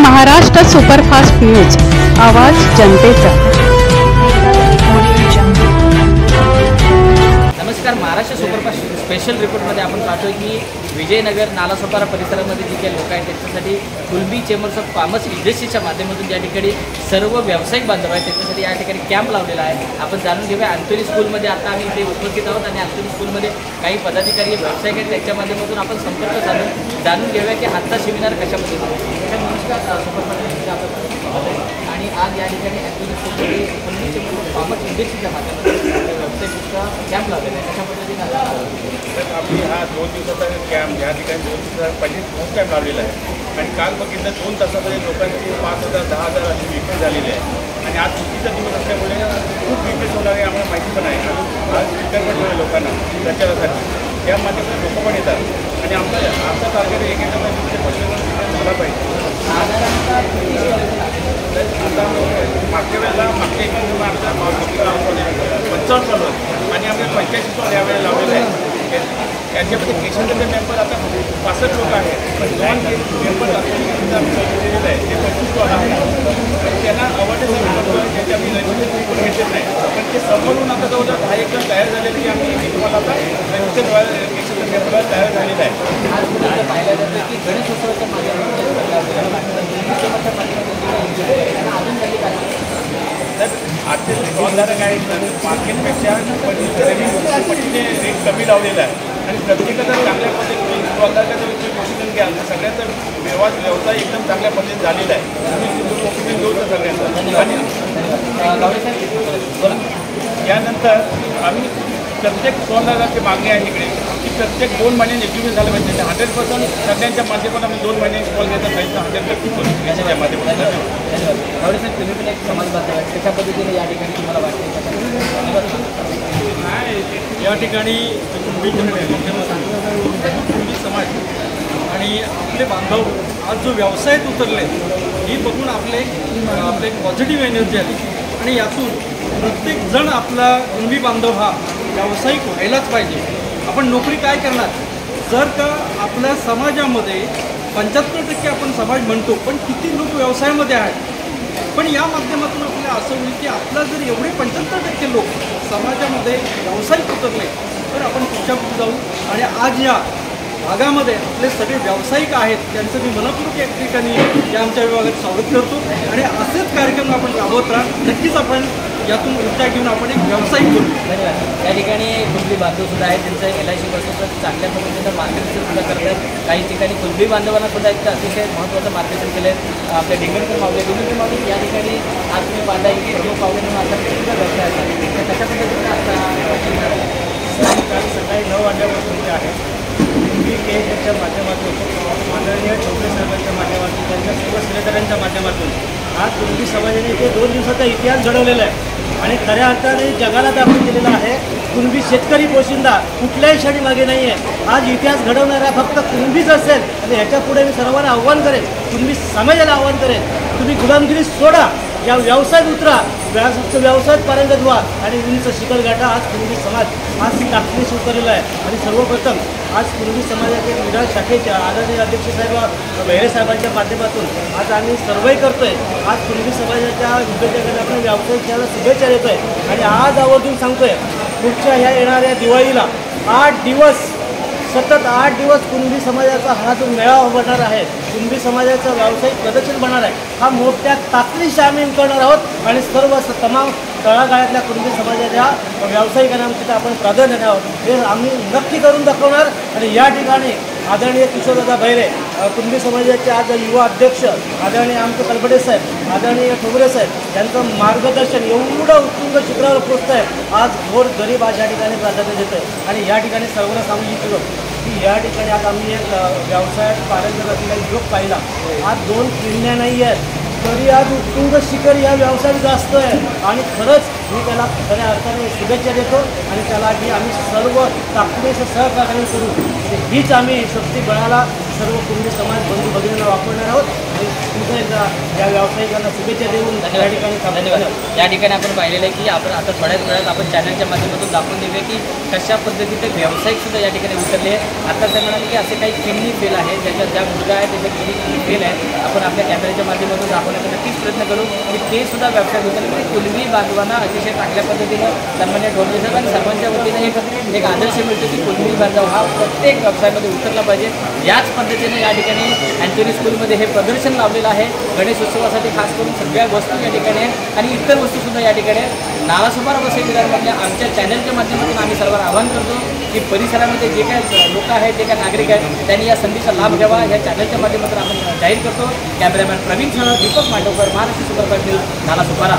Maharashtra superfast news, आवाज जनतेचा। नमस्कार, महाराष्ट्र सुपरफास्ट स्पेशल रिपोर्टमध्ये आपण पाहतोय की विजयनगर नालासोपारा परिसरामध्ये जी काही लोक आहेत त्यांच्यासाठी कुणबी चेंबर्स ऑफ कॉमर्स इंडस्ट्रीच्या माध्यमातून या ठिकाणी सर्व व्यावसायिक बांधव आहेत त्यांच्यासाठी या ठिकाणी कॅम्प लावलेला आहे। आपण जाणून घेऊया अंतोनी स्कूलमध्ये आता आम्ही इथे उपस्थित आहोत आणि अंतोनी स्कूलमध्ये काही पदाधिकारी व्यावसायिक आहेत त्यांच्या माध्यमातून आपण संपर्क साधून जाणून घेऊया की आजचा सेमिनार कशा पद्धतीने। नमस्कार, सुपरफास्ट आणि आज या ठिकाणी अंतोनी स्कूलमध्ये कुणबी चेंबर्स ऑफ कॉमर्स इंडस्ट्रीच्या माध्यमातून व्यावसायिकचा कॅम्प लावलेला आहे, कशा पद्धतीने तर आम्ही हा 2 दिवसाचा कॅम्प या ठिकाणी 2 दिवसाचा पहिली खूप कॅम्प लावलेला आहे आणि काल बघितलं 2 तासामध्ये लोकांची 5,000 10,000 अशी विक्री झालेली आहे आणि आज सुट्टीचा दिवस असल्यामुळे खूप विक्री होणार आहे आम्हाला माहिती पण आहे। आज स्पीकर पण ठेवले लोकांना प्रचारासाठी, या माध्यमातून लोक पण येतात आणि आमचा टार्गेट एक झाला पाहिजे। आता मागच्या वेळेला मागच्या एक आमचा 55 चालू आहे आणि आम्ही 85 स्टॉल यावेळेला लावलेले आहे। याच्यामध्ये केशनचे मेंबर आता 65 लोक आहेत, पण नॉन मेंबर दिलेलं आहे ते 25 स्टॉल आहे। त्यांना अवॉर्डेस ज्याच्या आम्ही रजिस्ट्रेशन पण घेतलेलं नाही, पण ते समोरून आता जवळजवळ 10 एक जण तयार झाले की आम्ही तुम्हाला आता रजिस्टर केशनचे मेंबर तयार झालेलं आहे। आज पाहिलं जातं की गणेशोत्सवाच्या माध्यमातून तर आजचे स्टॉलधारक आहेत मार्केटपेक्षा पटीने रेट कमी लावलेला आहे आणि प्रत्येकाचा चांगल्या पद्धतीने स्टॉलधारकाचं प्रशिक्षण घ्याल तर सगळ्यांचा व्यवसाय एकदम चांगल्या पद्धतीने झालेला आहे। तुम्ही प्रशिक्षण देऊ तर सगळ्यांचा आणि यानंतर आम्ही प्रत्येक स्टॉलधारकाची मागणी आहे इकडे की प्रत्येक 2 महिन्यांनी एक्झिक्युशन झालं पाहिजे। 100% सगळ्यांच्या माध्यमातून आम्ही 2 महिने स्टॉल घेतला पाहिजे 100% करू याच्या माध्यमातून। धन्यवाद। तुम्ही पण एक समाज बांधव आहे, कशा पद्धतीने या ठिकाणी तुम्हाला वाटते? या ठिकाणी कुणबी समाज आणि आपले बांधव आज जो व्यवसायात उतरले ही बघून आपले एक पॉझिटिव्ह एनर्जी आली आणि यातून प्रत्येकजण आपला कुणबी बांधव हा व्यावसायिक व्हायलाच पाहिजे। आपण नोकरी काय करणार जर का आपल्या समाजामध्ये 75% आपण समाज म्हणतो, पण किती लोक व्यवसायामध्ये आहेत। पण या माध्यमातून आपल्याला असं होईल की आपला जर एवढे 75% लोक समाजामध्ये व्यावसायिक उतरले तर आपण पुढच्या पुढे जाऊ आणि आज या भागामध्ये आपले सगळे व्यावसायिक आहेत त्यांचं मी मनपूर्वक एक ठिकाणी या आमच्या विभागात स्वागत करतो आणि असेच कार्यक्रम आपण राबवत राहा। नक्कीच आपण यातून ऊर्जा घेऊन आपण एक व्यावसायिक करू। धन्यवाद। या ठिकाणी कुणबी बांधव सुद्धा आहेत, त्यांचं LIC पासून चांगल्या पद्धतीनं मार्गदर्शन सुद्धा करतात। काही ठिकाणी कुणबी बांधवांना सुद्धा एक अतिशय महत्त्वाचं मार्गदर्शन केलं आहे। आपल्या डिंगणकर मावले या ठिकाणी आज तुम्ही पाहताय की सर्व पावले आता सुद्धा व्यवसाय असतात, कशा पद्धतीने आता सकाळी 9 वाजल्यापासून जे आहे कुणबी केच्या माध्यमातून माननीय ठोकरे साहेबांच्या माध्यमातून त्यांच्या सर्व सेवेकऱ्यांच्या माध्यमातून आज कुणबी समाजाने ते 2 दिवसाचा इतिहास घडवलेला आहे आणि खऱ्या अर्थाने जगाला दाखवून दिलेला आहे कुणबी शेतकरी पोशिंदा कुठल्याही क्षणी मागे नाही आहे। आज इतिहास घडवणारा फक्त कुणबीच असेल आणि ह्याच्या पुढे मी सर्वांना आव्हान करेन, कुणबी समाजाला आव्हान करेन, तुम्ही गुलामगिरी सोडा, या व्यवसायात उतरा, व्यवसायात पारंगत व्हा आणि उंच शिखर गाठा। आज कुणबी समाज आज टाकणीस उतरलेला आहे आणि सर्वप्रथम आज कुणबी समाजाच्या क्रीडा शाखेच्या आदरणीय अध्यक्ष साहेब बहिरे साहेबांच्या माध्यमातून आज आम्ही सर्वे करतो आहे। आज कुणबी समाजाच्या विद्यार्थ्यांना आपण व्यावसायिक खेळाला शुभेच्छा देतो आहे आणि आज आवर्जून सांगतो आहे पुढच्या ह्या येणाऱ्या दिवाळीला 8 दिवस सतत 8 दिवस कुणबी समाजाचा हा जो मेळावा होणार आहे, कुणबी समाजाचं व्यावसायिक प्रदर्शन बनणार आहे, हा मोठ्या ताकदीशी आम्ही करणार आहोत आणि सर्व तमाम तळागाळातल्या कुणबी समाजाच्या व्यावसायिकांना तिथं आपण प्राधान्य द्यावं हे आम्ही नक्की करून दाखवणार। आणि या ठिकाणी आदरणीय किशोरदादा बहिरे कुणबी समाजाचे आज युवा अध्यक्ष आदरणीय आमचे कलबडे साहेब, आदरणीय ठोबरे साहेब यांचं मार्गदर्शन एवढं उत्तुंग शिखरावर पोचतं आहे। आज घोर गरीब आज या ठिकाणी प्राधान्य देतो आहे आणि या ठिकाणी सर्वांना सांगू इच्छितो की या ठिकाणी आज आम्ही एक व्यवसायात पारंगत असलेला युवक पाहिला। आज 2 किल्ल्या नाही आहेत तरी आज उत्तुंग शिखर या व्यवसायात जास्त आहे आणि खरंच मी त्याला खऱ्या अर्थाने शुभेच्छा देतो आणि त्याला की आम्ही सर्व ताकदीचं सहकार्य करू हीच आम्ही शक्ती बळाला सर्व कुणबी समाज बंधू भगिनींना वापरणार आहोत आणि पुन्हा एकदा या व्यावसायिकांना शुभेच्छा देऊन या ठिकाणी धन्यवाद. या ठिकाणी आपण पाहिलेलं आहे की आपण आता थोड्याच वेळात आपण चॅनलच्या माध्यमातून दाखवून देऊया की कशा पद्धतीचे व्यावसायिक सुद्धा या ठिकाणी उतरले आहे. आता ते म्हणाले की असे काही किडनी फेल आहे, ज्याच्यात ज्या मुलगा आहे त्याच्या किडनी फेल आहे. आपण आपल्या कॅमेऱ्याच्या माध्यमातून दाखवण्याचा नक्कीच प्रयत्न करू की ते सुद्धा व्यवसाय उतरले. म्हणजे कुणबी बांधवांना अतिशय चांगल्या पद्धतीनं सन्मान्य ढोलरे साहेब आणि सर्वांच्या वतीनं एक आदर्श मिळतो की कुणबी बांधव हा प्रत्येक व्यवसायामध्ये उतरला पाहिजे. याच पद्धतीने या ठिकाणी अँथोनी स्कूलमध्ये हे प्रदर्शन लावलेलं आहे. गणेश उत्सवासाठी खास करून सगळ्या वस्तू या ठिकाणी आहेत आणि इतर वस्तूसुद्धा या ठिकाणी आहेत. नालासोपारा वसई विरारमधल्या आमच्या चॅनलच्या माध्यमातून आम्ही सर्वांना आवाहन करतो की परिसरामध्ये जे काय लोक आहेत, जे काय नागरिक आहेत, त्यांनी या संधीचा लाभ घ्यावा. या चॅनलच्या माध्यमातून आपण जाहीर करतो. कॅमेरामॅन प्रवीणसह दीपक मांडवकर, महाराष्ट्र सुपरफास्ट न्यूज, नालासोपारा.